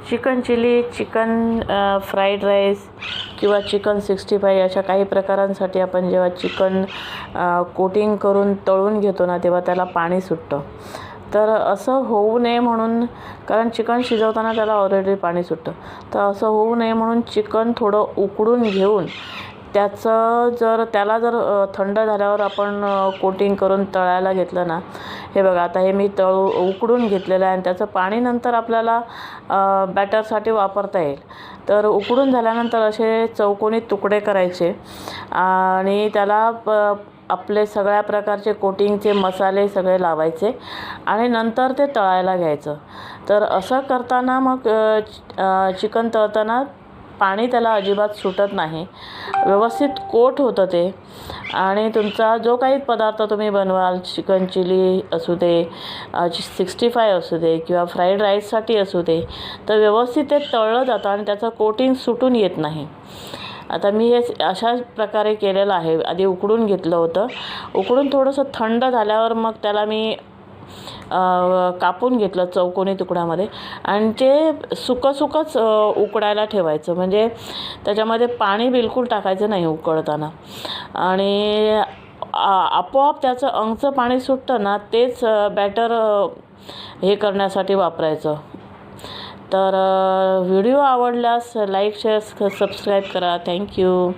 Chicken chilli, chicken fried rice किंवा chicken 65 अशा काही प्रकारांसाठी आपण जेव्हा चिकन कोटिंग करून तळून घेतो ना, तेव्हा त्याला पाणी सुटतं. तर असं होऊ नये म्हणून, कारण चिकन शिजवताना त्याला ऑलरेडी पाणी सुटतं, तर असं होऊ नये म्हणून चिकन थोडं उकडून घेऊन त्याला जर थंड झाल्यावर आपण कोटिंग करून तळायला घेतलं ना, हे बघा आता हे मी उकडून घेतलेलं आहे आणि त्याचं पाणी नंतर आपल्याला बॅटरसाठी वापरता येईल. तर उकडून झाल्यानंतर असे चौकोनी तुकडे करायचे आणि त्याला आपले सगळ्या प्रकारचे कोटिंगचे मसाले सगळे लावायचे आणि नंतर ते तळायला घ्यायचं. तर असं करताना मग चिकन तळताना पाणी त्याला अजिबात सुटत नाही, व्यवस्थित कोट होतं ते. आणि तुमचा जो काही पदार्थ तुम्ही बनवाल, चिकन चिली असू दे, 65 असू दे किंवा फ्राईड राईससाठी असू दे, तर व्यवस्थित ते तळलं जातं आणि त्याचं कोटिंग सुटून येत नाही. आता मी हे अशाच प्रकारे केलेलं आहे. आधी उकडून घेतलं होतं, उकडून थोडंसं थंड झाल्यावर मग त्याला मी कापून घेतलं चौकोनी तुकड्यामध्ये आणि ते सुकंच उकडायला ठेवायचं. म्हणजे त्याच्यामध्ये पाणी बिलकुल टाकायचं नाही उकळताना. आणि आपोआप त्याचं अंगचं पाणी सुटतं ना, तेच बॅटर हे करण्यासाठी वापरायचं. तर व्हिडिओ आवडल्यास लाईक, शेअर, सबस्क्राईब करा. थँक्यू.